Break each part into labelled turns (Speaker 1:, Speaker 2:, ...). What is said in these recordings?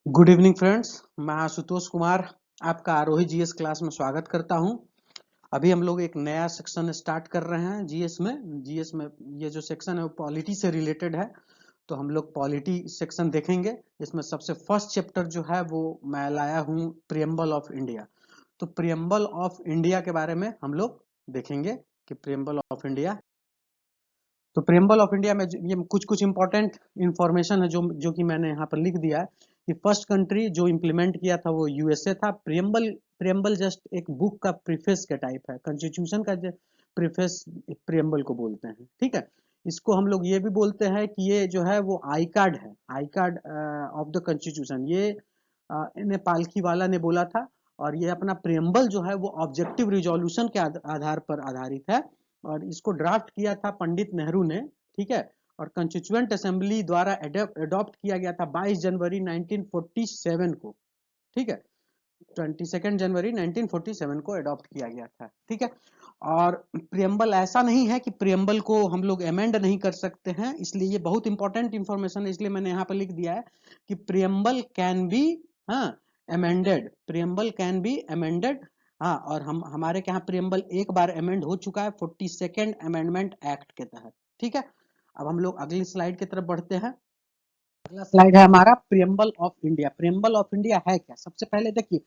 Speaker 1: Good evening friends. मैं आशुतोष कुमार आपका आरोही GS class में स्वागत करता हूं। अभी हम लोग एक नया सेक्शन स्टार्ट कर रहे हैं जीएस में ये जो सेक्शन है वो पॉलिटी से रिलेटेड है। तो हम लोग पॉलिटी सेक्शन देखेंगे। इसमें सबसे फर्स्ट चैप्टर जो है वो मैं लाया हूं प्रियम्बल ऑफ इंडिया। तो प्रियम्बल ऑफ इंडिया के बारे में हम लोग देखेंगे कि प्रियम्बल ऑफ इंडिया। तो प्रियम्बल ऑफ इंडिया में ये कुछ कुछ इंपॉर्टेंट इंफॉर्मेशन है जो कि मैंने यहाँ पर लिख दिया है कि फर्स्ट कंट्री जो इम्प्लीमेंट किया था वो यूएसए था। प्रियम्बल जस्ट एक बुक का प्रीफेस के टाइप है। कॉन्स्टिट्यूशन का जो प्रीफेस प्रियम्बल को बोलते हैं, ठीक है। इसको हम लोग ये भी बोलते हैं कि ये जो है वो आई कार्ड है, I card of the constitution. ये इन्हें पालखी वाला ने बोला था। और ये अपना प्रियम्बल जो है वो ऑब्जेक्टिव रिजोल्यूशन के आधार पर आधारित है। और इसको ड्राफ्ट किया था पंडित नेहरू ने, ठीक है। और कॉन्स्टिट्यूएंट असेंबली द्वारा अडॉप्ट किया गया था 22 जनवरी 1947 को, ठीक है। 22 जनवरी 1947 को अडॉप्ट किया गया था, ठीक है। और प्रियम्बल ऐसा नहीं है कि प्रियम्बल को हम लोग अमेंड नहीं कर सकते हैं, इसलिए ये बहुत इंपॉर्टेंट इंफॉर्मेशन है, इसलिए मैंने यहाँ पर लिख दिया है कि प्रियम्बल कैन बी हाँ amended, preamble can be amended. हाँ, और हमारे यहाँ प्रियम्बल एक बार अमेंड हो चुका है 42nd अमेंडमेंट एक्ट के तहत, ठीक है। अब हम लोग अगली स्लाइड की तरफ बढ़ते हैं। अगला स्लाइड है हमारा preamble of India. Preamble of India है क्या? सबसे पहले देखिए,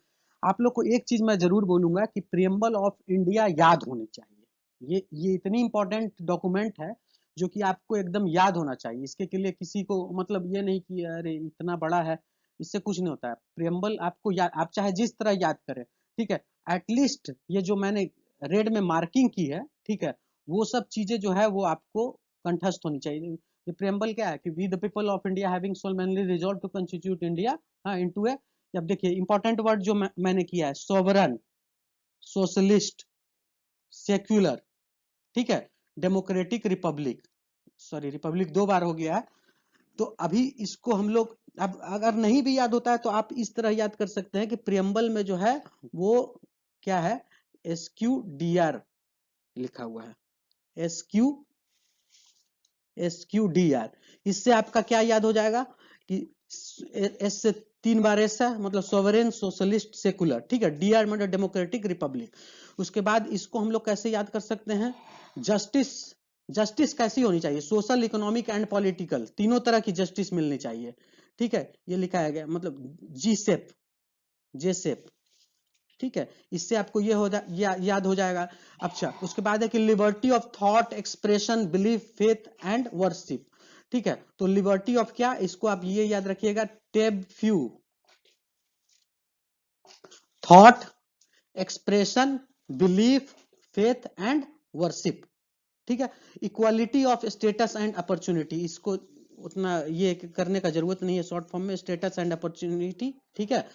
Speaker 1: आप लोग को एक चीज मैं जरूर बोलूंगा कि प्रियम्बल ऑफ इंडिया याद होनी चाहिए। ये इतनी इंपॉर्टेंट डॉक्यूमेंट है जो कि आपको एकदम याद होना चाहिए। इसके के लिए किसी को मतलब ये नहीं कि अरे इतना बड़ा है, इससे कुछ नहीं होता है। प्रियम्बल आपको याद, आप चाहे जिस तरह याद करें, ठीक है। एटलीस्ट ये जो मैंने रेड में मार्किंग की है, ठीक है, वो सब चीजें जो है वो आपको कंठस्थ होनी चाहिए। ये प्रियम्बल क्या है कि we the people of India having solemnly resolved to constitute India into a. अब देखिए इंपॉर्टेंट वर्ड जो मैंने किया है, सोवरन, सोशलिस्ट, सेक्युलर, ठीक है, डेमोक्रेटिक, रिपब्लिक। सॉरी, रिपब्लिक दो बार हो गया है। तो अभी इसको हम लोग, अब अगर नहीं भी याद होता है तो आप इस तरह याद कर सकते हैं कि प्रियम्बल में जो है वो क्या है, SQDR लिखा हुआ है, SQDR। इससे आपका क्या याद हो जाएगा कि एस से 3 बार एस है, मतलब सोवरेन, सोशलिस्ट, सेकुलर, ठीक है। डीआर मतलब डेमोक्रेटिक, रिपब्लिक। उसके बाद इसको हम लोग कैसे याद कर सकते हैं, जस्टिस। जस्टिस कैसी होनी चाहिए, सोशल, इकोनॉमिक एंड पॉलिटिकल, तीनों तरह की जस्टिस मिलनी चाहिए, ठीक है। ये लिखा गया मतलब G-SEP, J-SEP, ठीक है। इससे आपको ये याद हो जाएगा। अच्छा, उसके बाद है कि liberty of thought, expression, belief, faith and worship, ठीक है। तो लिबर्टी ऑफ क्या, इसको आप ये याद रखिएगा, टेब फ्यू, thought, expression, belief, faith and worship, ठीक है। Equality of status and opportunity, इसको उतना ये करने का जरूरत नहीं है, शॉर्ट फॉर्म में स्टेटस एंड अपॉर्चुनिटी, ठीक है।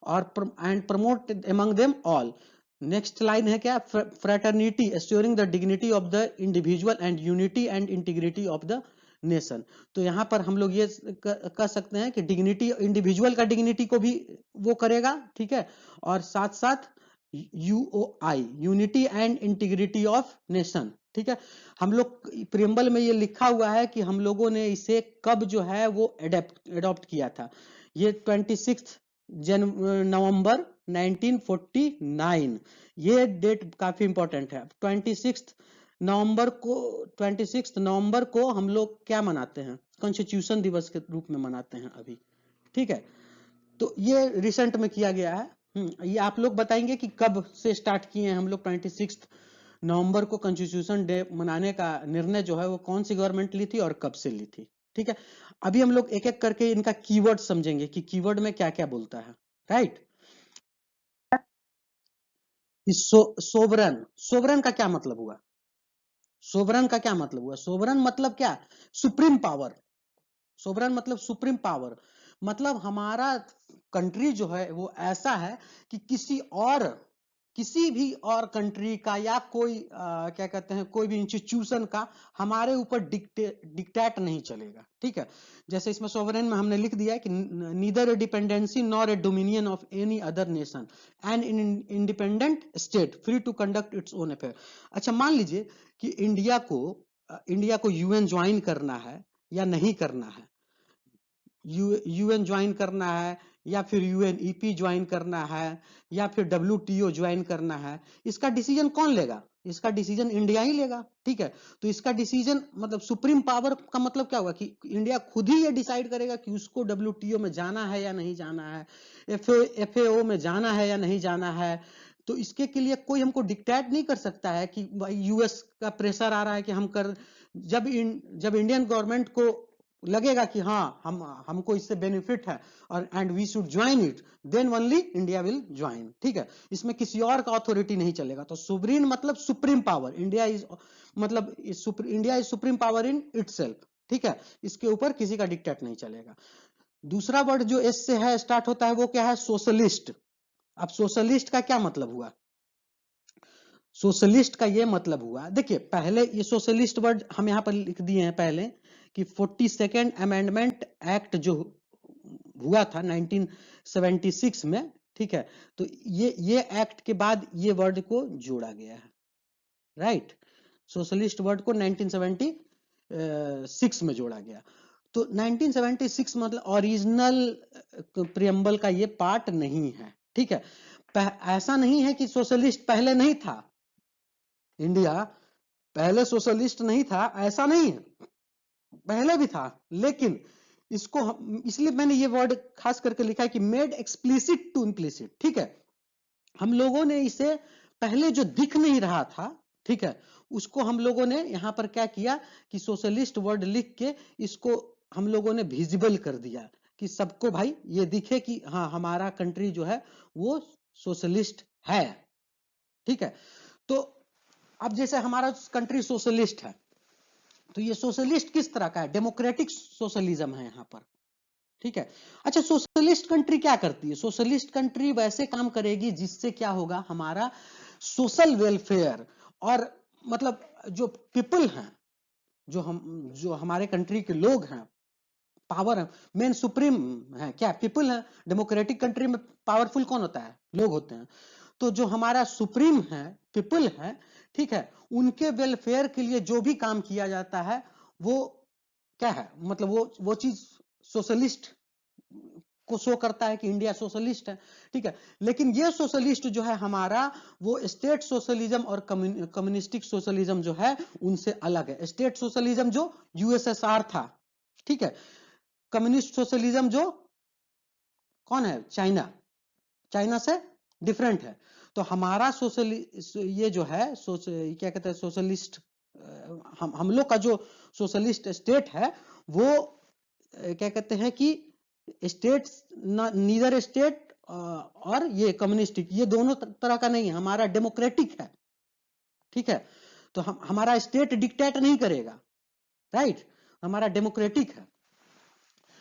Speaker 1: और and promote among them all. Next line है क्या, fraternity, assuring the dignity of the individual and unity and integrity of the nation. तो यहाँ पर हम लोग ये कह सकते हैं कि डिग्निटी, इंडिविजुअल का डिग्निटी को भी वो करेगा, ठीक है। और साथ साथ UOI, unity and integrity of nation, ठीक है। हम लोग प्रियम्बल में ये लिखा हुआ है कि हम लोगों ने इसे कब जो है वो एडॉप्ट किया था। ये 26 नवंबर 1949, ये डेट काफी इंपॉर्टेंट है। 26 नवंबर को हम लोग क्या मनाते हैं, कॉन्स्टिट्यूशन दिवस के रूप में मनाते हैं अभी, ठीक है। तो ये रिसेंट में किया गया है। ये आप लोग बताएंगे कि कब से स्टार्ट किए हैं हम लोग 26 नवंबर को कॉन्स्टिट्यूशन डे मनाने का निर्णय जो है वो कौन सी गवर्नमेंट ली थी और कब से ली थी, ठीक है। अभी हम लोग एक एक करके इनका कीवर्ड समझेंगे कि कीवर्ड में क्या क्या बोलता है, राइट। सोवरन, सोवरन का क्या मतलब हुआ, सोवरन का क्या मतलब हुआ, सोवरन मतलब क्या, सुप्रीम पावर। सोवरन मतलब सुप्रीम पावर, मतलब हमारा कंट्री जो है वो ऐसा है कि किसी भी और कंट्री का या कोई क्या कहते हैं, कोई भी इंस्टीट्यूशन का हमारे ऊपर डिक्टेट नहीं चलेगा, ठीक है। जैसे इसमें सोवरेन में हमने लिख दिया है कि neither a dependency nor a dominion of any other nation and in independent state free to conduct its own affair. अच्छा, मान लीजिए कि इंडिया को UN ज्वाइन करना है या नहीं करना है, UN ज्वाइन करना है या फिर यूएनईपी ज्वाइन करना है या फिर डब्ल्यूटीओ ज्वाइन करना है, इसका डिसीजन कौन लेगा? इसका डिसीजन इंडिया ही लेगा। ठीक है, तो इसका डिसीजन मतलब सुप्रीम पावर का मतलब क्या हुआ कि इंडिया खुद ही ये डिसाइड करेगा कि उसको डब्ल्यूटीओ में जाना है या नहीं जाना है, एफएओ में जाना है या नहीं जाना है। तो इसके के लिए कोई हमको डिक्टेट नहीं कर सकता है कि यूएस का प्रेशर आ रहा है कि हम कर, जब इंडियन गवर्नमेंट को लगेगा कि हाँ हमको इससे बेनिफिट है और and we should join it, then only India will join. ठीक है, इसमें किसी और का अथॉरिटी नहीं चलेगा। तो सुवरीन मतलब सुप्रीम पावर, इंडिया इज मतलब India is supreme power in itself. ठीक है, इसके ऊपर किसी का डिक्टेट नहीं चलेगा। दूसरा वर्ड जो एस से है स्टार्ट होता है वो क्या है? सोशलिस्ट। अब सोशलिस्ट का क्या मतलब हुआ? सोशलिस्ट का ये मतलब हुआ, देखिए पहले ये सोशलिस्ट वर्ड हम यहाँ पर लिख दिए हैं पहले कि 42nd अमेंडमेंट एक्ट जो हुआ था 1976 में। ठीक है, तो ये एक्ट के बाद ये वर्ड को जोड़ा गया है, राइट। सोशलिस्ट वर्ड को 1976 में जोड़ा गया। तो 1976 मतलब ओरिजिनल प्रियम्बल का ये पार्ट नहीं है। ठीक है, ऐसा नहीं है कि सोशलिस्ट पहले नहीं था, इंडिया पहले सोशलिस्ट नहीं था, ऐसा नहीं है, पहले भी था। लेकिन इसको इसलिए मैंने ये वर्ड खास करके लिखा है कि मेड एक्सप्लिसिट टू इम्प्लिसिट। ठीक है, हम लोगों ने इसे पहले जो दिख नहीं रहा था, ठीक है, उसको हम लोगों ने यहाँ पर क्या किया कि सोशलिस्ट वर्ड लिख के इसको हम लोगों ने विजिबल कर दिया कि सबको भाई ये दिखे कि हाँ हमारा कंट्री जो है वो सोशलिस्ट है। ठीक है, तो अब जैसे हमारा कंट्री सोशलिस्ट है, तो ये सोशलिस्ट किस तरह का है? डेमोक्रेटिक सोशलिज्म है यहाँ पर। ठीक है, अच्छा सोशलिस्ट कंट्री क्या करती है? सोशलिस्ट कंट्री वैसे काम करेगी जिससे क्या होगा, हमारा सोशल वेलफेयर और मतलब जो पीपल हैं, जो हमारे कंट्री के लोग हैं, पावर है, मेन सुप्रीम है क्या? पीपल है। डेमोक्रेटिक कंट्री में पावरफुल कौन होता है? लोग होते हैं। तो जो हमारा सुप्रीम है, पीपल है, ठीक है, उनके वेलफेयर के लिए जो भी काम किया जाता है वो क्या है, मतलब वो चीज सोशलिस्ट को शो करता है कि इंडिया सोशलिस्ट है। ठीक है, लेकिन ये सोशलिस्ट जो है हमारा वो स्टेट सोशलिज्म और कम्युनिस्टिक सोशलिज्म जो है उनसे अलग है। स्टेट सोशलिज्म जो यूएसएसआर था, ठीक है, कम्युनिस्ट सोशलिज्म जो कौन है? चाइना, चाइना से डिफरेंट है। तो हमारा ये जो है क्या कहते हैं सोशलिस्ट, हम लोग का जो सोशलिस्ट स्टेट है वो क्या कहते हैं कि स्टेट नीदर स्टेट और ये कम्युनिस्टिक, ये दोनों तरह का नहीं है, हमारा डेमोक्रेटिक है। ठीक है, तो हमारा स्टेट डिक्टेट नहीं करेगा, राइट, हमारा डेमोक्रेटिक है।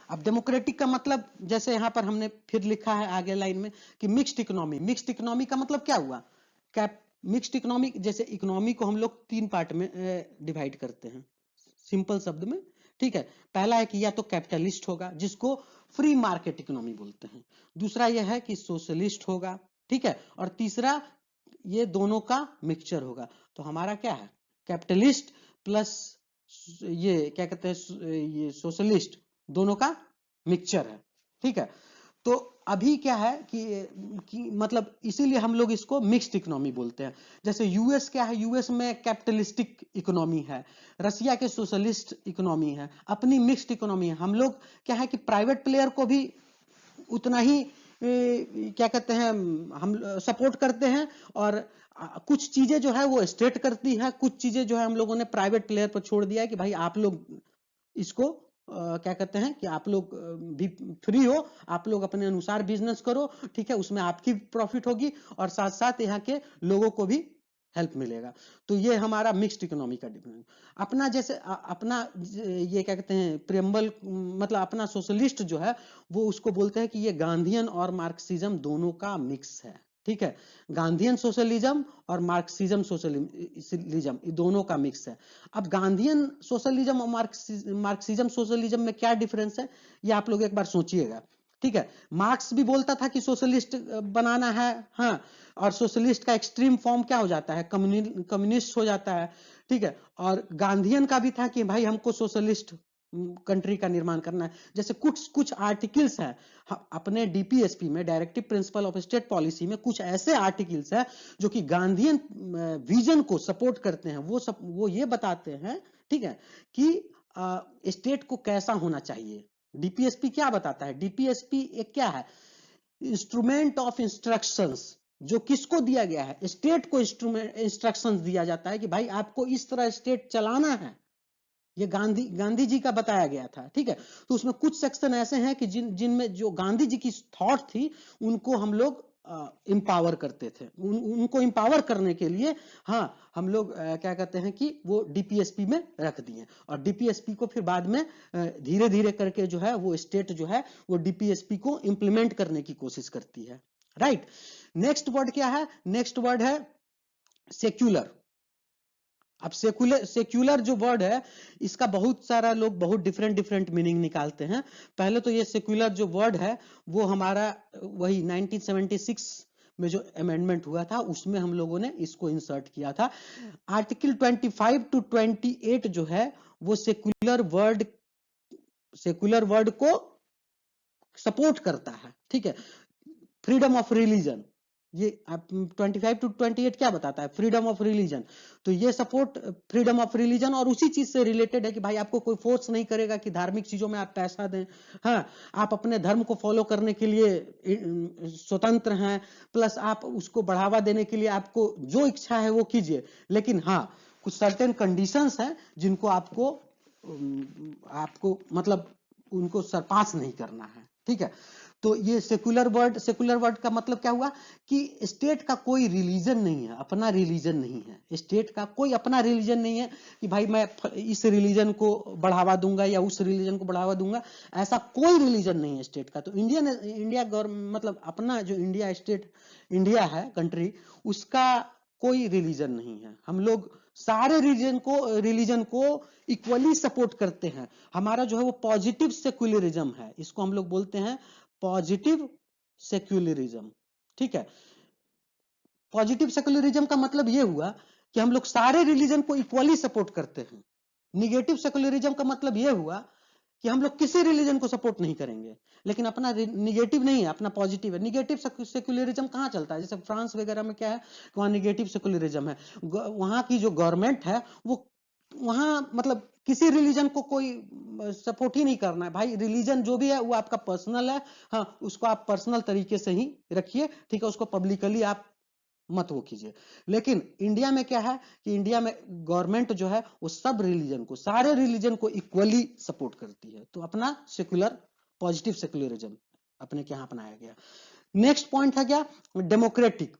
Speaker 1: अब डेमोक्रेटिक का मतलब जैसे यहाँ पर हमने फिर लिखा है आगे लाइन में कि मिक्स्ड इकोनॉमी। मिक्स्ड इकोनॉमी का मतलब क्या हुआ? मिक्स्ड इकोनॉमी, जैसे इकोनॉमी को हम लोग 3 पार्ट में डिवाइड करते हैं सिंपल शब्द में। ठीक है, पहला है कि या तो कैपिटलिस्ट होगा जिसको फ्री मार्केट इकोनॉमी बोलते हैं, दूसरा यह है कि सोशलिस्ट होगा, ठीक है, और तीसरा ये दोनों का मिक्सचर होगा। तो हमारा क्या है? कैपिटलिस्ट प्लस ये क्या कहते हैं ये सोशलिस्ट, दोनों का मिक्सचर है। ठीक है, तो अभी क्या है कि मतलब इसीलिए हम लोग इसको मिक्स्ड इकोनॉमी बोलते हैं। जैसे यूएस क्या है, यूएस में कैपिटलिस्टिक इकोनॉमी है, रसिया के सोशलिस्ट इकोनॉमी है, अपनी मिक्स्ड इकोनॉमी है। हम लोग क्या है कि प्राइवेट प्लेयर को भी उतना ही क्या कहते हैं हम सपोर्ट करते हैं, और कुछ चीजें जो है वो स्टेट करती है, कुछ चीजें जो है हम लोगों ने प्राइवेट प्लेयर पर छोड़ दिया है कि भाई आप लोग इसको क्या कहते हैं कि आप लोग भी फ्री हो, आप लोग अपने अनुसार बिजनेस करो, ठीक है, उसमें आपकी प्रॉफिट होगी और साथ साथ यहाँ के लोगों को भी हेल्प मिलेगा। तो ये हमारा मिक्स्ड इकोनॉमी का डिफरेंस। अपना जैसे अपना ये क्या कहते हैं प्रियम्बल, मतलब अपना सोशलिस्ट जो है वो उसको बोलते हैं कि ये गांधीयन और मार्क्सिज्म दोनों का मिक्स है। ठीक है, गांधीयन सोशलिज्म और मार्क्सिज्म सोशलिज्म ये दोनों का मिक्स है। अब गांधीयन सोशलिज्म और मार्क्सिज्म सोशलिज्म में क्या डिफरेंस है ये आप लोग एक बार सोचिएगा। ठीक है, मार्क्स भी बोलता था कि सोशलिस्ट बनाना है, हाँ, और सोशलिस्ट का एक्सट्रीम फॉर्म क्या हो जाता है? कम्युनिस्ट हो जाता है। ठीक है, और गांधीयन का भी था कि भाई हमको सोशलिस्ट कंट्री का निर्माण करना है। जैसे कुछ कुछ आर्टिकल्स हैं अपने डीपीएसपी में, directive principle of state policy में, कुछ ऐसे आर्टिकल्स हैं जो कि गांधीयन विजन को सपोर्ट करते हैं। वो ये बताते हैं, ठीक है, कि स्टेट को कैसा होना चाहिए। डीपीएसपी क्या बताता है? डीपीएसपी एक क्या है? इंस्ट्रूमेंट ऑफ इंस्ट्रक्शंस, जो किसको दिया गया है? स्टेट को इंस्ट्रक्शंस दिया जाता है कि भाई आपको इस तरह स्टेट चलाना है। ये गांधी जी का बताया गया था, ठीक है। तो उसमें कुछ सेक्शन ऐसे हैं कि जिनमें जो गांधी जी की थॉट थी उनको हम लोग एम्पावर करते थे। उनको एम्पावर करने के लिए हाँ हम लोग क्या कहते हैं कि वो डीपीएसपी में रख दिए, और डीपीएसपी को फिर बाद में धीरे धीरे करके जो है वो स्टेट जो है वो डीपीएसपी को इंप्लीमेंट करने की कोशिश करती है, राइट। नेक्स्ट वर्ड क्या है? नेक्स्ट वर्ड है सेक्युलर। अब सेक्युलर जो वर्ड है इसका बहुत सारा लोग बहुत डिफरेंट डिफरेंट मीनिंग निकालते हैं। पहले तो ये सेक्युलर जो वर्ड है वो हमारा वही 1976 में जो अमेंडमेंट हुआ था उसमें हम लोगों ने इसको इंसर्ट किया था। आर्टिकल 25 टू 28 जो है वो सेक्युलर वर्ड को सपोर्ट करता है, ठीक है। फ्रीडम ऑफ रिलीजन, ये 25 टू 28 क्या बताता है? Freedom of religion. तो ये सपोर्ट फ्रीडम ऑफ रिलीजन और उसी चीज से रिलेटेड है कि भाई आपको कोई फोर्स नहीं करेगा कि धार्मिक चीजों में आप पैसा दें। हाँ, आप अपने धर्म को फॉलो करने के लिए स्वतंत्र हैं, प्लस आप उसको बढ़ावा देने के लिए आपको जो इच्छा है वो कीजिए, लेकिन हाँ कुछ सर्टेन कंडीशंस हैं जिनको आपको मतलब उनको सरपास नहीं करना है, ठीक है। तो ये सेकुलर वर्ड का मतलब क्या हुआ कि स्टेट का कोई रिलीजन नहीं है, अपना रिलीजन नहीं है। स्टेट का कोई अपना रिलीजन नहीं है कि भाई मैं इस रिलीजन को बढ़ावा दूंगा या उस रिलीजन को बढ़ावा दूंगा, ऐसा कोई रिलीजन नहीं है स्टेट का। तो इंडिया गवर्नमेंट मतलब अपना जो इंडिया स्टेट इंडिया है कंट्री, उसका कोई रिलीजन नहीं है। हम लोग सारे रिलीजन को इक्वली सपोर्ट करते हैं। हमारा जो है वो पॉजिटिव सेक्युलरिज्म है, इसको हम लोग बोलते हैं पॉजिटिव सेक्युलरिज्म, ठीक है। पॉजिटिव सेक्युलरिज्म का मतलब यह हुआ कि हम लोग सारे रिलीजन को इक्वली सपोर्ट करते हैं। निगेटिव सेक्युलरिज्म का मतलब यह हुआ कि हम लोग किसी रिलीजन को सपोर्ट नहीं करेंगे, लेकिन अपना निगेटिव नहीं है, अपना पॉजिटिव है। निगेटिव सेक्युलरिज्म कहां चलता है? जैसे फ्रांस वगैरह में क्या है, वहां निगेटिव सेक्युलरिज्म है। वहां की जो गवर्नमेंट है वो वहां मतलब किसी रिलीजन को कोई सपोर्ट ही नहीं करना है। भाई रिलीजन जो भी है वो आपका पर्सनल है, हाँ उसको आप पर्सनल तरीके से ही रखिए, ठीक है, उसको पब्लिकली आप मत वो कीजिए। लेकिन इंडिया में क्या है कि इंडिया में गवर्नमेंट जो है वो सब रिलीजन को, सारे रिलीजन को इक्वली सपोर्ट करती है। तो अपना सेक्युलर पॉजिटिव सेक्युलरिज्म अपने के यहां अपनाया गया। नेक्स्ट पॉइंट है क्या? डेमोक्रेटिक।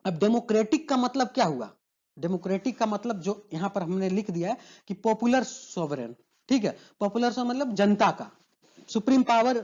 Speaker 1: अब डेमोक्रेटिक का मतलब क्या हुआ? डेमोक्रेटिक का मतलब जो यहां पर हमने लिख दिया है कि पॉपुलर सोवरेन, ठीक है। पॉपुलर सोवरेन मतलब जनता का, सुप्रीम पावर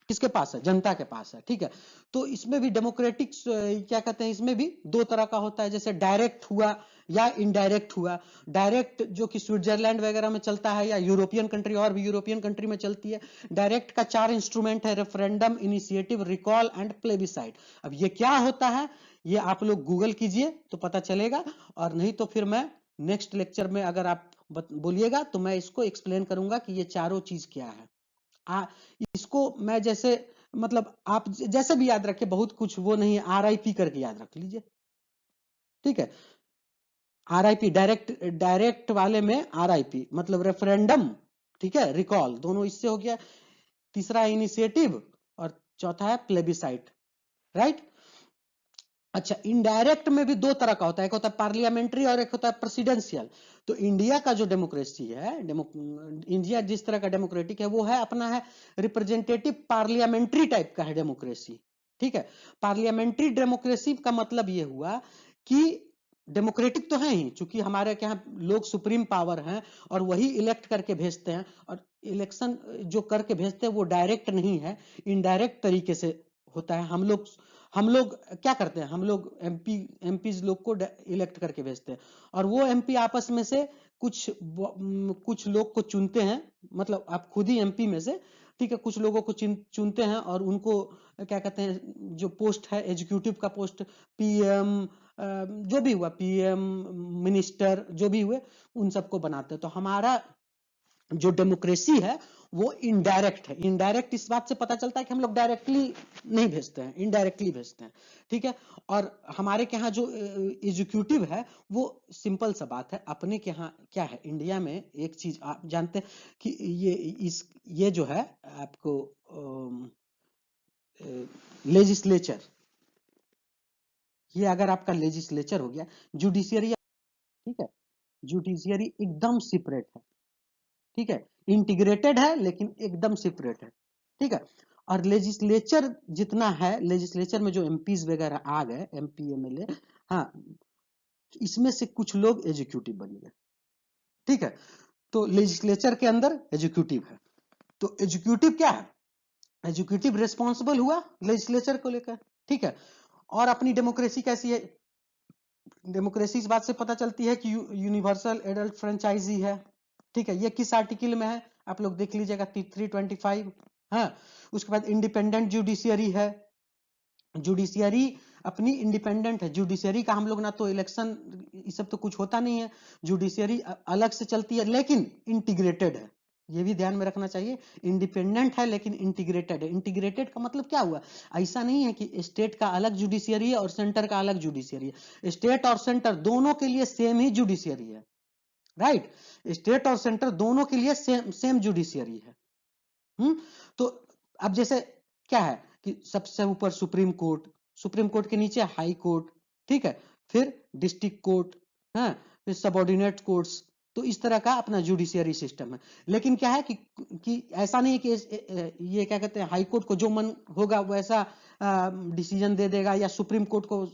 Speaker 1: किसके पास है? जनता के पास है, ठीक है। तो इसमें भी डेमोक्रेटिक क्या कहते हैं, इसमें भी दो तरह का होता है, जैसे डायरेक्ट हुआ या इनडायरेक्ट हुआ। डायरेक्ट जो कि स्विट्जरलैंड वगैरह में चलता है या यूरोपियन कंट्री और भी यूरोपियन कंट्री में चलती है। डायरेक्ट का 4 इंस्ट्रूमेंट है, referendum, initiative, recall and plebiscite. अब ये क्या होता है ये आप लोग गूगल कीजिए तो पता चलेगा, और नहीं तो फिर मैं नेक्स्ट लेक्चर में अगर आप बोलिएगा तो मैं इसको एक्सप्लेन करूंगा कि ये चारों चीज क्या है। इसको मैं जैसे मतलब आप जैसे भी याद रखे, बहुत कुछ वो नहीं है, RIP करके याद रख लीजिए, ठीक है। RIP डायरेक्ट वाले में RIP मतलब रेफरेंडम, ठीक है, रिकॉल, दोनों इससे हो गया। तीसरा इनिशिएटिव और चौथा है प्लेबिसाइट, राइट। अच्छा, इनडायरेक्ट में भी दो तरह का होता है, एक होता है पार्लियामेंट्री और एक होता है प्रेसिडेंशियल। तो इंडिया का जो डेमोक्रेसी है, इंडिया जिस तरह का डेमोक्रेटिक है वो है अपना है रिप्रेजेंटेटिव पार्लियामेंट्री टाइप का है डेमोक्रेसी, ठीक है। पार्लियामेंट्री डेमोक्रेसी का मतलब ये हुआ कि डेमोक्रेटिक तो है ही, चूंकि हमारे यहाँ लोग सुप्रीम पावर हैं और वही इलेक्ट करके भेजते हैं, और इलेक्शन जो करके भेजते हैं वो डायरेक्ट नहीं है, इनडायरेक्ट तरीके से होता है। हम लोग क्या करते हैं, हम लोग एमपी लोग को इलेक्ट करके भेजते हैं, और वो MP आपस में से कुछ लोग को चुनते हैं, मतलब आप खुद ही MP में से, ठीक है, कुछ लोगों को चुनते हैं और उनको क्या कहते हैं, जो पोस्ट है एग्जीक्यूटिव का पोस्ट, PM जो भी हुआ, PM मिनिस्टर जो भी हुए उन सबको बनाते हैं। तो हमारा जो डेमोक्रेसी है वो इनडायरेक्ट है। इनडायरेक्ट इस बात से पता चलता है कि हम लोग डायरेक्टली नहीं भेजते हैं, इनडायरेक्टली भेजते हैं, ठीक है। और हमारे के यहाँ जो एग्जीक्यूटिव है वो सिंपल सा बात है, अपने के यहाँ क्या है, इंडिया में एक चीज आप जानते हैं कि ये जो है आपको लेजिस्लेचर, ये अगर आपका लेजिस्लेचर हो गया, जुडिशियरी, ठीक है, जुडिशियरी एकदम सेपरेट है, ठीक है, इंटीग्रेटेड है लेकिन एकदम सेपरेट है, ठीक है। और लेजिस्लेचर जितना है, लेजिस्लेचर में जो एमपीज वगैरह आ गए, एमपी एमएलए, हाँ, इसमें से कुछ लोग एग्जीक्यूटिव बन गए, ठीक है। तो लेजिस्लेचर के अंदर एग्जीक्यूटिव है, तो एग्जीक्यूटिव क्या है, एग्जीक्यूटिव रिस्पॉन्सिबल हुआ लेजिस्लेचर को लेकर, ठीक है। और अपनी डेमोक्रेसी कैसी है, डेमोक्रेसी इस बात से पता चलती है कि यूनिवर्सल एडल्ट फ्रेंचाइजी है, ठीक है। ये किस आर्टिकल में है, आप लोग देख लीजिएगा, 325। हाँ, उसके बाद इंडिपेंडेंट जुडिशियरी है, जुडिशियरी अपनी इंडिपेंडेंट है, जुडिशियरी का हम लोग ना तो इलेक्शन, ये सब तो कुछ होता नहीं है, जुडिशियरी अलग से चलती है लेकिन इंटीग्रेटेड है, ये भी ध्यान में रखना चाहिए। इंडिपेंडेंट है लेकिन इंटीग्रेटेड है। इंटीग्रेटेड का मतलब क्या हुआ, ऐसा नहीं है कि स्टेट का अलग जुडिशियरी है और सेंटर का अलग जुडिशियरी है, स्टेट और सेंटर दोनों के लिए सेम ही जुडिशियरी है, राइट, स्टेट और सेंटर दोनों के लिए सेम सेम जुडिशियरी है। तो अब जैसे क्या है कि सबसे ऊपर सुप्रीम कोर्ट, सुप्रीम कोर्ट के नीचे हाई कोर्ट, ठीक है, फिर डिस्ट्रिक्ट कोर्ट, हाँ, फिर सबऑर्डिनेट कोर्ट्स, तो इस तरह का अपना जुडिशियरी सिस्टम है। लेकिन क्या है कि ऐसा नहीं कि ये क्या कहते हैं, हाई कोर्ट को जो मन होगा वैसा डिसीजन दे देगा या सुप्रीम कोर्ट को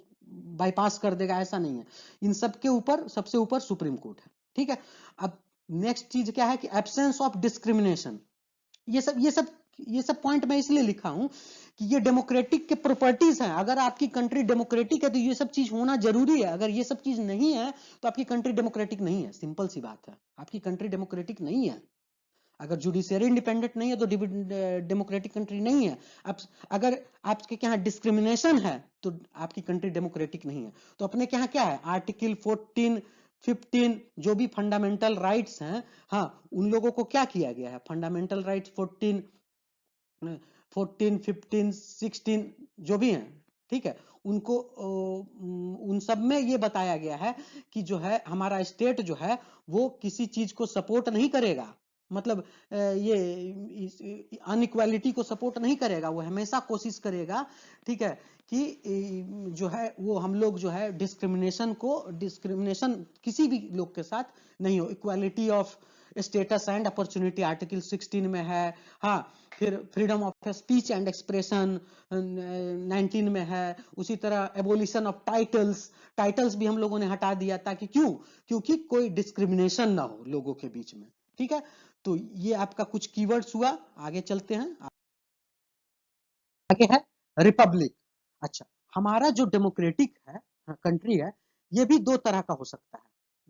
Speaker 1: बाईपास कर देगा, ऐसा नहीं है। इन सब के ऊपर सबसे ऊपर सुप्रीम कोर्ट है, ठीक है। अब नेक्स्ट चीज क्या है कि एब्सेंस ऑफ डिस्क्रिमिनेशन, ये सब पॉइंट मैं इसलिए लिखा हूं कि ये डेमोक्रेटिक के प्रॉपर्टीज हैं। अगर आपकी कंट्री डेमोक्रेटिक है तो ये सब चीज होना जरूरी है, अगर ये सब चीज नहीं है तो आपकी कंट्री डेमोक्रेटिक नहीं है, सिंपल सी बात है, आपकी कंट्री डेमोक्रेटिक नहीं है। अगर जुडिशियरी इंडिपेंडेंट नहीं है तो डेमोक्रेटिक कंट्री नहीं है। अब अगर आपके यहाँ डिस्क्रिमिनेशन है तो आपकी कंट्री डेमोक्रेटिक नहीं है। तो अपने के यहाँ क्या है, आर्टिकल 14 15 जो भी फंडामेंटल राइट्स हैं, हाँ, उन लोगों को क्या किया गया है, फंडामेंटल राइट्स 14 15 16 जो भी हैं, ठीक है, उनको उन सब में ये बताया गया है कि जो है हमारा स्टेट जो है वो किसी चीज को सपोर्ट नहीं करेगा, मतलब ये अनइक्वालिटी को सपोर्ट नहीं करेगा, वो हमेशा कोशिश करेगा, ठीक है, कि जो है वो हम लोग जो है डिस्क्रिमिनेशन किसी भी लोग के साथ नहीं हो, equality of status and opportunity article 16 में है, हाँ, फिर freedom of speech and expression 19 में है, उसी तरह एबोलिशन ऑफ टाइटल्स, टाइटल्स भी हम लोगों ने हटा दिया, ताकि क्यों, क्योंकि कोई डिस्क्रिमिनेशन ना हो लोगों के बीच में, ठीक है। तो ये आपका कुछ कीवर्ड्स हुआ, आगे चलते हैं, आगे है रिपब्लिक। अच्छा, हमारा जो डेमोक्रेटिक है कंट्री है, ये भी दो तरह का हो सकता है,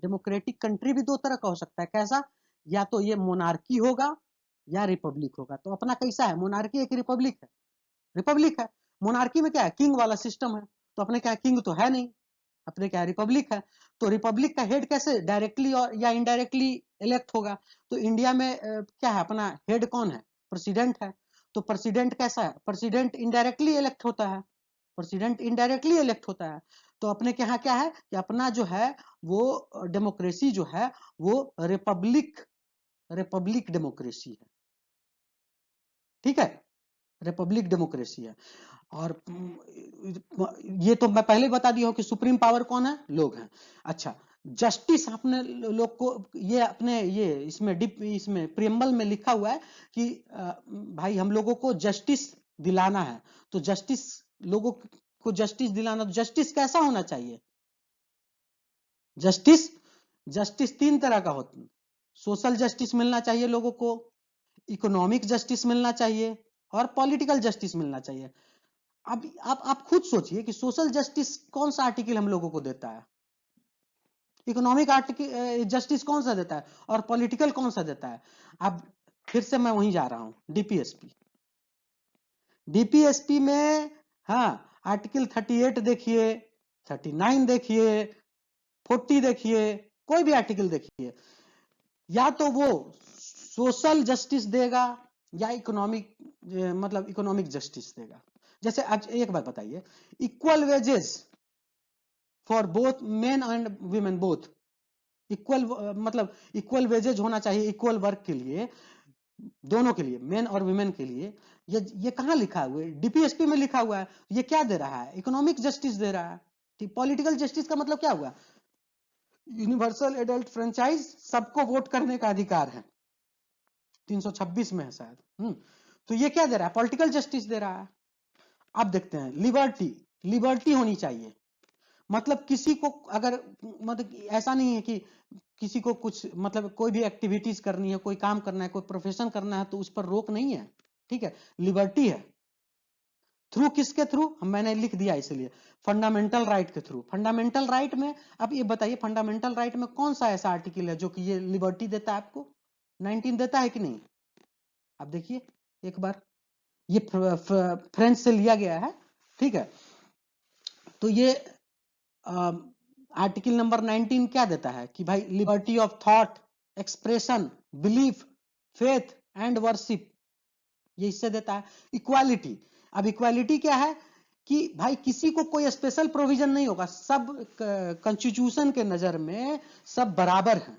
Speaker 1: डेमोक्रेटिक कंट्री भी दो तरह का हो सकता है, कैसा, या तो ये मोनार्की होगा या रिपब्लिक होगा। तो अपना कैसा है, मोनार्की है कि रिपब्लिक है, रिपब्लिक है। मोनार्की में क्या है, किंग वाला सिस्टम है, तो अपने क्या किंग तो है नहीं, अपने क्या रिपब्लिक है। तो रिपब्लिक का हेड कैसे, डायरेक्टली और या इनडायरेक्टली इलेक्ट होगा। तो इंडिया में क्या है, अपना हेड कौन है, प्रेसिडेंट है। तो प्रेसिडेंट कैसा है, प्रेसिडेंट इनडायरेक्टली इलेक्ट होता है, प्रेसिडेंट इनडायरेक्टली इलेक्ट होता है। तो अपने के यहाँ क्या है कि अपना जो है वो डेमोक्रेसी जो है वो रिपब्लिक, रिपब्लिक डेमोक्रेसी है, ठीक है, रिपब्लिक डेमोक्रेसी है। और ये तो मैं पहले बता दिया हूं कि सुप्रीम पावर कौन है, लोग हैं। अच्छा, जस्टिस आपने लोग को ये अपने ये इसमें डिप इसमें प्रियम्बल में लिखा हुआ है कि भाई हम लोगों को जस्टिस दिलाना है। तो जस्टिस, लोगों को जस्टिस दिलाना, तो जस्टिस कैसा होना चाहिए, जस्टिस, जस्टिस तीन तरह का होता है, सोशल जस्टिस मिलना चाहिए लोगों को, इकोनॉमिक जस्टिस मिलना चाहिए और पॉलिटिकल जस्टिस मिलना चाहिए। अब आप खुद सोचिए कि सोशल जस्टिस कौन सा आर्टिकल हम लोगों को देता है, इकोनॉमिक आर्टिकल जस्टिस कौन सा देता है, और पॉलिटिकल कौन सा देता है। अब फिर से मैं वहीं जा रहा हूं, डीपीएसपी, डीपीएसपी में, हाँ, आर्टिकल 38 देखिए, 39 देखिए, 40 देखिए, कोई भी आर्टिकल देखिए, या तो वो सोशल जस्टिस देगा या इकोनॉमिक, मतलब इकोनॉमिक जस्टिस देगा। जैसे आज एक बात बताइए, equal wages for both men and women both, equal मतलब इक्वल वेजेज होना चाहिए इक्वल वर्क के लिए, दोनों के लिए, मेन और वुमेन के लिए। ये कहाँ लिखा हुआ है? डीपीएसपी में लिखा हुआ है। ये क्या दे रहा है? इकोनॉमिक जस्टिस दे रहा है। ठीक, पॉलिटिकल जस्टिस का मतलब क्या हुआ? यूनिवर्सल एडल्ट फ्रेंचाइज, सबको वोट करने का अधिकार है, 326 में है शायद। तो ये क्या दे रहा है? पॉलिटिकल जस्टिस दे रहा है। अब देखते हैं लिबर्टी, लिबर्टी होनी चाहिए, मतलब किसी को अगर, मतलब ऐसा नहीं है कि किसी को कुछ, मतलब कोई भी एक्टिविटीज करनी है, कोई काम करना है, कोई प्रोफेशन करना है, तो उस पर रोक नहीं है। ठीक है, लिबर्टी है। थ्रू किसके थ्रू? मैंने लिख दिया इसलिए, फंडामेंटल राइट के थ्रू। फंडामेंटल राइट में अब ये बताइए, फंडामेंटल राइट में कौन सा ऐसा आर्टिकल है जो कि ये लिबर्टी देता है आपको? 19 देता है कि नहीं? अब देखिए एक बार, ये फ्रेंच से लिया गया है। ठीक है, तो ये आर्टिकल नंबर 19 क्या देता है कि भाई liberty of thought, expression, belief, faith and worship, ये इससे देता है। इक्वालिटी, अब इक्वालिटी क्या है कि भाई किसी को कोई स्पेशल प्रोविजन नहीं होगा, सब कॉन्स्टिट्यूशन के नजर में सब बराबर हैं।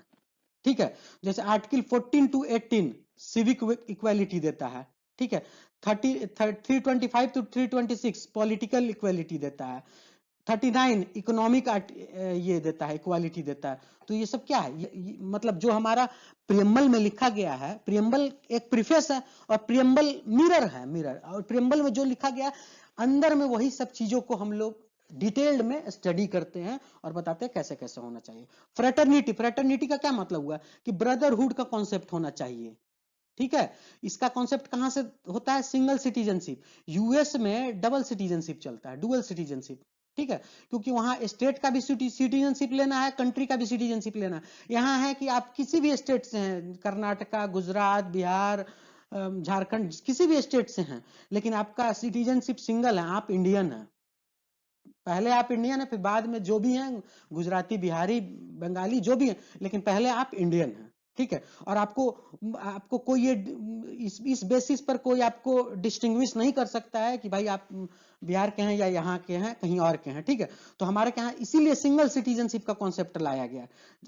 Speaker 1: ठीक है, जैसे आर्टिकल 14 टू 18 सिविक इक्वालिटी देता है। ठीक है, 325 टू 326 पॉलिटिकल इक्वालिटी देता है, 39 इकोनॉमिक ये देता है, इक्वालिटी देता है। तो ये सब क्या है? मतलब जो हमारा प्रियम्बल में लिखा गया है, प्रियम्बल एक प्रीफेस है और प्रियम्बल मिरर है, मिरर, और प्रियम्बल में जो लिखा गया अंदर में वही सब चीजों को हम लोग डिटेल्ड में स्टडी करते हैं और बताते हैं कैसे कैसे होना चाहिए। फ्रेटर्निटी, फ्रेटर्निटी का क्या मतलब हुआ कि ब्रदरहुड का कॉन्सेप्ट होना चाहिए। ठीक है, इसका कॉन्सेप्ट कहां से होता है? Single citizenship. यूएस में डबल सिटीजनशिप चलता है, डुअल सिटीजनशिप। ठीक है, क्योंकि वहां स्टेट का भी सिटीजनशिप लेना है, कंट्री का भी सिटीजनशिप लेना है। यहाँ है कि आप किसी भी स्टेट से हैं, कर्नाटका, गुजरात, बिहार, झारखंड, किसी भी स्टेट से हैं, लेकिन आपका सिटीजनशिप सिंगल है, आप इंडियन हैं। पहले आप इंडियन है, फिर बाद में जो भी हैं, गुजराती, बिहारी, बंगाली, जो भी हैं, लेकिन पहले आप इंडियन हैं। ठीक है, और आपको आपको कोई ये इस बेसिस पर कोई आपको डिस्टिंग्विश नहीं कर सकता है कि भाई आप बिहार के हैं या यहाँ के हैं, कहीं और के हैं। ठीक है, तो हमारे यहाँ इसीलिए सिंगल सिटीजनशिप का कॉन्सेप्ट लाया गया,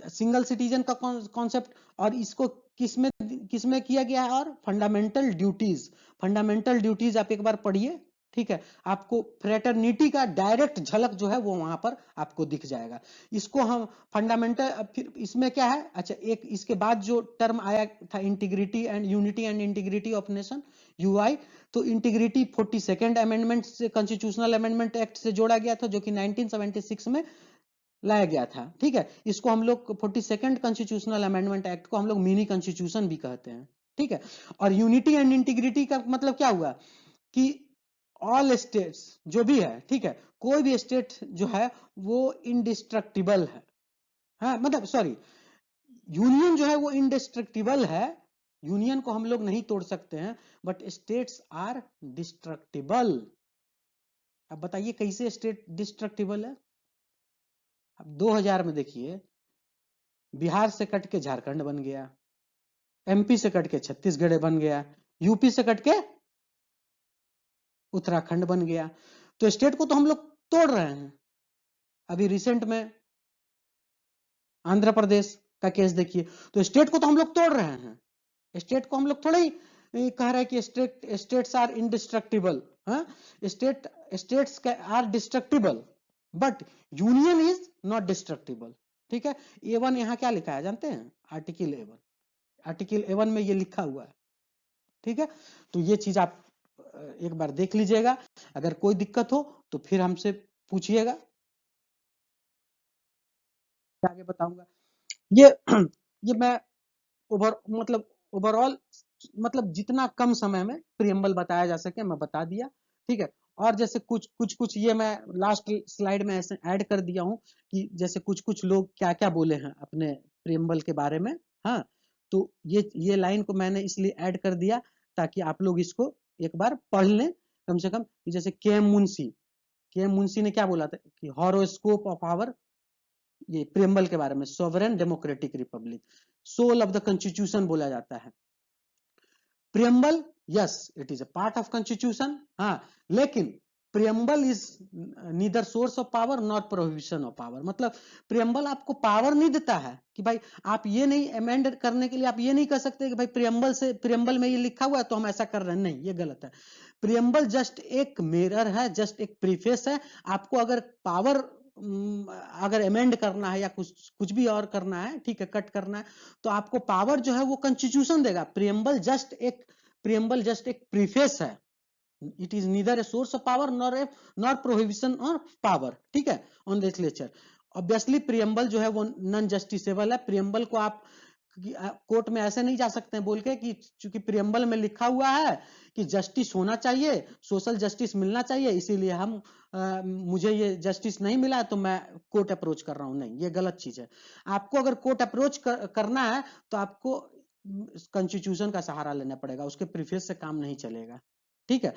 Speaker 1: सिंगल सिटीजन का कॉन्सेप्ट। और इसको किसमें किसमें किया गया है? और फंडामेंटल ड्यूटीज, फंडामेंटल ड्यूटीज आप एक बार पढ़िए। ठीक है, आपको फ्रेटर्निटी का डायरेक्ट झलक जो है वो वहां पर आपको दिख जाएगा। इसको हम फंडामेंटल, फिर इसमें क्या है? अच्छा, एक इसके बाद जो टर्म आया था, integrity and unity and integrity of nation, UI. तो इंटीग्रिटी 42nd अमेंडमेंट से, कॉन्स्टिट्यूशनल अमेंडमेंट एक्ट से जोड़ा गया था, जो कि 1976 में लाया गया था। ठीक है, इसको हम लोग 42nd कॉन्स्टिट्यूशनल अमेंडमेंट एक्ट को हम लोग मिनी कॉन्स्टिट्यूशन भी कहते हैं। ठीक है, और यूनिटी एंड इंटीग्रिटी का मतलब क्या हुआ कि ऑल स्टेट्स जो भी है, ठीक है, कोई भी स्टेट जो है वो इंडिस्ट्रक्टिबल है। हाँ, मतलब सॉरी, यूनियन जो है वो इंडिस्ट्रक्टिबल है, यूनियन को हम लोग नहीं तोड़ सकते हैं, बट स्टेट्स आर डिस्ट्रक्टिबल। अब बताइए कैसे स्टेट डिस्ट्रक्टिबल है? अब 2000 में देखिए, बिहार से कट के झारखंड बन गया, एमपी से कट के छत्तीसगढ़ बन गया, यूपी से कट के उत्तराखंड बन गया। तो स्टेट को तो हम लोग तोड़ रहे हैं। अभी रिसेंट में आंध्र प्रदेश का केस देखिए, तो स्टेट को तो हम लोग तोड़ रहे हैं, स्टेट को हम लोग थोड़ा ही कह रहे हैं कि स्टेट्स आर इंडिस्ट्रक्टिबल। हाँ, state states are destructible, but union is not destructible. ठीक है, A1 यहाँ क्या लिखा है जानते हैं? आर्टिकल A1, आर्टिकल A1 में ये लिखा हुआ है। ठीक है, तो ये चीज आप एक बार देख लीजिएगा। अगर कोई दिक्कत हो तो फिर हमसे पूछिएगा, आगे बताऊंगा। ये ये मैं मतलब ओवरऑल, मतलब जितना कम समय में प्रियम्बल बताया जा सके मैं बता दिया। ठीक है, और जैसे कुछ कुछ कुछ ये मैं लास्ट स्लाइड में ऐसे ऐड कर दिया हूं कि जैसे कुछ कुछ लोग क्या क्या बोले हैं अपने प्रियम्बल के बारे में। हाँ, तो ये लाइन को मैंने इसलिए ऐड कर दिया ताकि आप लोग इसको एक बार पढ़ लें कम से कम। जैसे के एम मुंशी ने क्या बोला था कि हॉरोस्कोप ऑफ आवर, ये प्रियम्बल के बारे में, sovereign democratic republic, soul of the constitution बोला जाता है। Preamble, yes it is a part of constitution, हाँ, लेकिन preamble is neither source of power not prohibition of power. मतलब प्रियम्बल आपको पावर नहीं देता है कि भाई आप ये नहीं अमेंड करने के लिए आप ये नहीं कर सकते कि भाई प्रियम्बल में ये लिखा हुआ है तो हम ऐसा कर रहे हैं, नहीं, ये गलत है। प्रियम्बल जस्ट एक मिरर है, जस्ट एक प्रीफेस है। आपको अगर पावर अगर अमेंड करना है या कुछ भी और करना है, ठीक है, कट करना है, तो आपको पावर जो है वो कॉन्स्टिट्यूशन देगा। प्रियम्बल जस्ट एक प्रीफेस है। It is neither a source of power nor prohibition of power, ठीक है, ऑन लेजिस्लेचर। ऑब्वियसली प्रियम्बल जो है वो नॉन जस्टिसेबल है। प्रियम्बल को आप कोर्ट में ऐसे नहीं जा सकते हैं बोल के कि चूंकि प्रियम्बल में लिखा हुआ है कि जस्टिस होना चाहिए, सोशल जस्टिस मिलना चाहिए, इसीलिए मुझे ये जस्टिस नहीं मिला तो मैं कोर्ट अप्रोच कर रहा हूं, नहीं, ये गलत चीज है। आपको अगर कोर्ट अप्रोच करना है तो आपको कॉन्स्टिट्यूशन का सहारा लेना पड़ेगा, उसके प्रीफेस से काम नहीं चलेगा, ठीक है।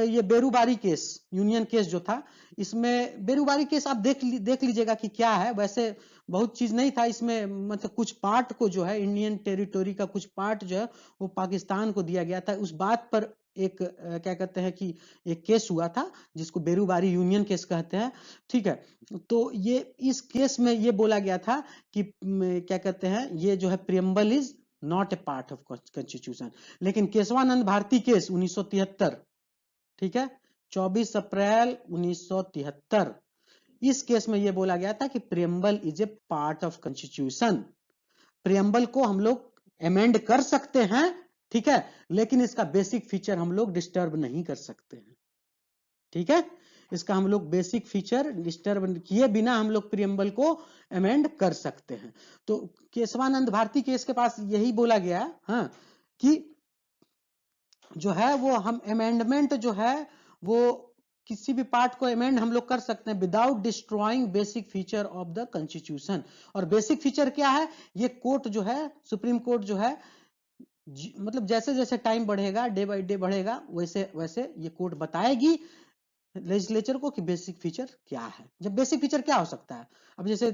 Speaker 1: ये बेरूबारी केस, यूनियन केस जो था, इसमें बेरूबारी केस आप देख लीजिएगा कि क्या है। वैसे बहुत चीज नहीं था इसमें, मतलब कुछ पार्ट को जो है, इंडियन टेरिटोरी का कुछ पार्ट जो है वो पाकिस्तान को दिया गया था। उस बात पर एक क्या कहते हैं कि एक केस हुआ था जिसको बेरूबारी यूनियन केस कहते हैं, ठीक है। तो ये इस केस में ये बोला गया था कि क्या कहते हैं, ये जो है preamble is not a part of constitution. लेकिन केशवानंद भारती केस 1973, ठीक है, 24 अप्रैल 1973, इस केस में यह बोला गया था कि preamble is a part of constitution. Preamble को हम लोग अमेंड कर सकते हैं, ठीक है, लेकिन इसका बेसिक फीचर हम लोग डिस्टर्ब नहीं कर सकते हैं, ठीक है। इसका हम लोग बेसिक फीचर डिस्टर्ब किए बिना हम लोग प्रियम्बल को अमेंड कर सकते हैं। तो केशवानंद भारती केस के पास यही बोला गया, हाँ, कि जो है वो हम अमेंडमेंट जो है वो किसी भी पार्ट को अमेंड हम लोग कर सकते हैं without destroying basic feature of the constitution. और बेसिक फीचर क्या है, ये कोर्ट जो है, सुप्रीम कोर्ट जो है, मतलब जैसे जैसे टाइम बढ़ेगा, डे बाय डे बढ़ेगा, वैसे वैसे ये कोर्ट बताएगी लेजिस्लेचर को कि बेसिक फीचर क्या है। जब बेसिक फीचर क्या हो सकता है, अब जैसे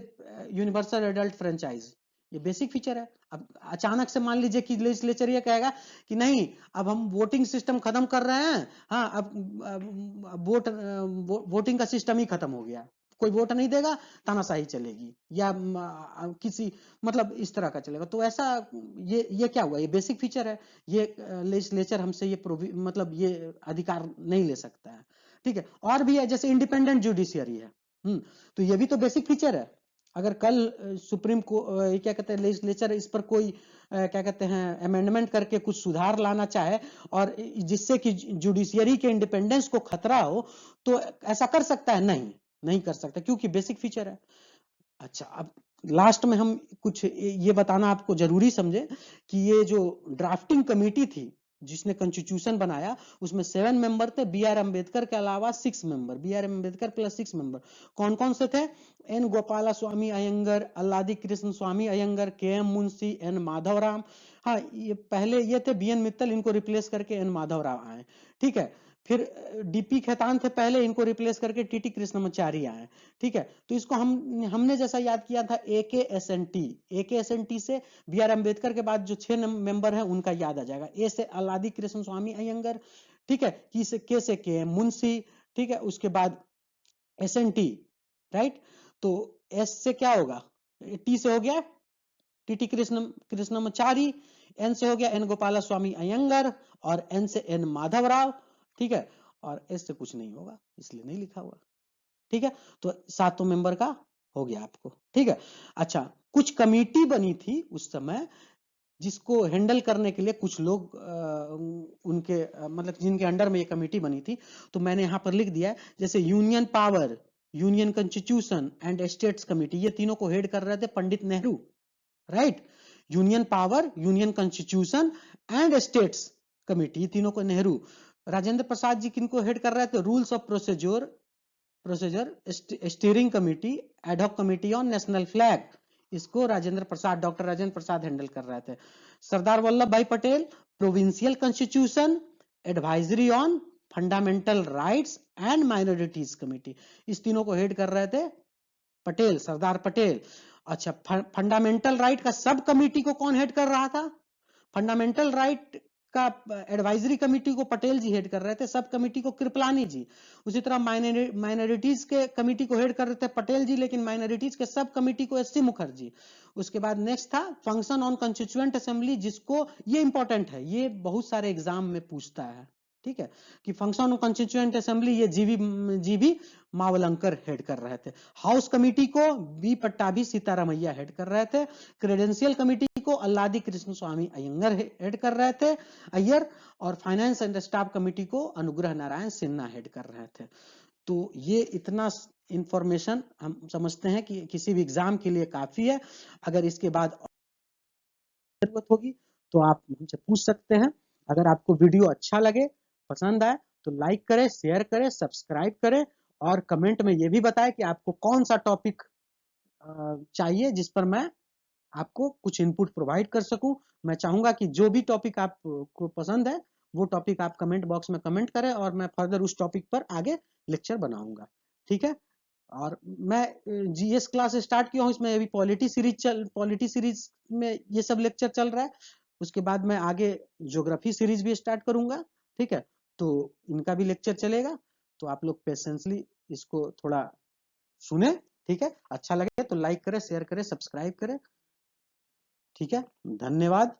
Speaker 1: यूनिवर्सल एडल्ट फ्रेंचाइज, ये बेसिक फीचर है। अब अचानक से मान लीजिए कि लेजिस्लेचर ये कहेगा कि नहीं, अब हम वोटिंग सिस्टम खत्म कर रहे हैं, हाँ, अब वोटिंग का सिस्टम ही खत्म हो गया, कोई वोट नहीं देगा, तानाशाही चलेगी, या किसी मतलब इस तरह का चलेगा, तो ऐसा ये क्या हुआ, ये बेसिक फीचर है। ये लेजिस्लेचर हमसे ये मतलब ये अधिकार नहीं ले सकता है, ठीक है। और भी है, जैसे इंडिपेंडेंट जुडिशियरी है, तो ये भी तो बेसिक फीचर है। अगर कल सुप्रीम को क्या कहते हैं लेजिस्लेचर इस पर कोई क्या कहते हैं अमेंडमेंट करके कुछ सुधार लाना चाहे और जिससे कि जुडिशियरी के इंडिपेंडेंस को खतरा हो, तो ऐसा कर सकता है? नहीं कर सकता, क्योंकि बेसिक फीचर है। अच्छा, अब लास्ट में हम कुछ ये बताना आपको जरूरी समझे कि ये जो ड्राफ्टिंग कमेटी थी जिसने कॉन्स्टिट्यूशन बनाया, उसमें 7 मेंबर थे, बी आर अम्बेडकर के अलावा 6 member, B R Ambedkar plus 6 member. कौन कौन से थे? N Gopalaswami Ayyangar, Alladi Krishnaswami Ayyangar, K M Munshi, N Madhavaram. हाँ, ये पहले ये थे बी एन मित्तल, इनको रिप्लेस करके एन माधवराव आए, ठीक है। फिर डीपी खेतान थे पहले, इनको रिप्लेस करके टीटी कृष्णमाचारी आए, ठीक है। तो इसको हमने जैसा याद किया था एके एस एन टी से बी आर अम्बेडकर के बाद जो 6 मेंबर है उनका याद आ जाएगा। ए से अल्लादी कृष्ण स्वामी अयंगर, ठीक है, के से के एम मुंशी, ठीक है, उसके बाद एस एन टी, राइट। तो एस से क्या होगा, टी से हो गया टीटी कृष्णमाचारी, एन से हो गया एन गोपाला स्वामी अयंगर, और एन से एन माधवराव, ठीक है, और एस से कुछ नहीं होगा इसलिए नहीं लिखा हुआ, ठीक है। तो 7 मेंबर का हो गया आपको, ठीक है। अच्छा, कुछ कमेटी बनी थी उस समय जिसको हैंडल करने के लिए कुछ लोग उनके मतलब जिनके अंडर में ये कमेटी बनी थी, तो मैंने यहां पर लिख दिया है, जैसे union power, union constitution and states committee, ये तीनों को हेड कर रहे थे Pandit Nehru, right. Union power, union constitution and states committee, ये तीनों को नेहरू। राजेंद्र प्रसाद जी किनको हेड कर रहे थे? Rules of procedure steering committee, ad hoc committee on national flag, इसको डॉक्टर राजेंद्र प्रसाद हैंडल कर रहे थे। सरदार वल्लभ भाई Patel, provincial constitution advisory on fundamental rights and minorities committee, इस तीनों को हेड कर रहे थे पटेल, सरदार पटेल। अच्छा, फंडामेंटल राइट का सब कमेटी को कौन हेड कर रहा था? फंडामेंटल राइट का एडवाइजरी कमेटी को पटेल जी हेड कर रहे थे, सब कमेटी को कृपलानी जी। उसी तरह माइनॉरिटीज के कमेटी को हेड कर रहे थे पटेल जी, लेकिन माइनॉरिटीज के सब कमेटी को एस.सी. मुखर्जी। उसके बाद नेक्स्ट था फंक्शन ऑन कंस्टिट्यूएंट असेंबली, जिसको ये इंपॉर्टेंट है, ये बहुत सारे एग्जाम में पूछता है, ठीक है, कि फंक्शन ऑन कंस्टिट्यूएंट असेंबली ये जीवी मावलंकर हेड कर रहे थे। हाउस कमेटी को बी पट्टाभी सीतारामैया हेड कर रहे थे। क्रेडेंशियल कमेटी को अल्लादी कृष्ण स्वामी अयंगर हेड कर रहे थे, अय्यर। और फाइनेंस एंड स्टाफ कमेटी को अनुग्रह नारायण सिन्हा हेड कर रहे थे। तो ये इतना इंफॉर्मेशन हम समझते हैं कि किसी भी एग्जाम के लिए काफी है। अगर इसके बाद जरूरत होगी तो आप मुझसे पूछ सकते हैं। अगर आपको वीडियो अच्छा लगे, पसंद आए, तो लाइक करें, शेयर करें, सब्सक्राइब करें, और कमेंट में ये भी बताएं कि आपको कौन सा टॉपिक चाहिए जिस पर मैं आपको कुछ इनपुट प्रोवाइड कर सकूं। मैं चाहूंगा कि जो भी टॉपिक आपको पसंद है वो टॉपिक आप कमेंट बॉक्स में कमेंट करें, और मैं फर्दर उस टॉपिक पर आगे लेक्चर बनाऊंगा, ठीक है। और मैं जीएस क्लास स्टार्ट किया हूँ, इसमें अभी पॉलिटी सीरीज में ये सब लेक्चर चल रहा है। उसके बाद मैं आगे ज्योग्राफी सीरीज भी स्टार्ट करूंगा, ठीक है। तो इनका भी लेक्चर चलेगा, तो आप लोग पेशेंसली इसको थोड़ा सुने, ठीक है। अच्छा लगे तो लाइक करें, शेयर करें, सब्सक्राइब करें, ठीक है। धन्यवाद।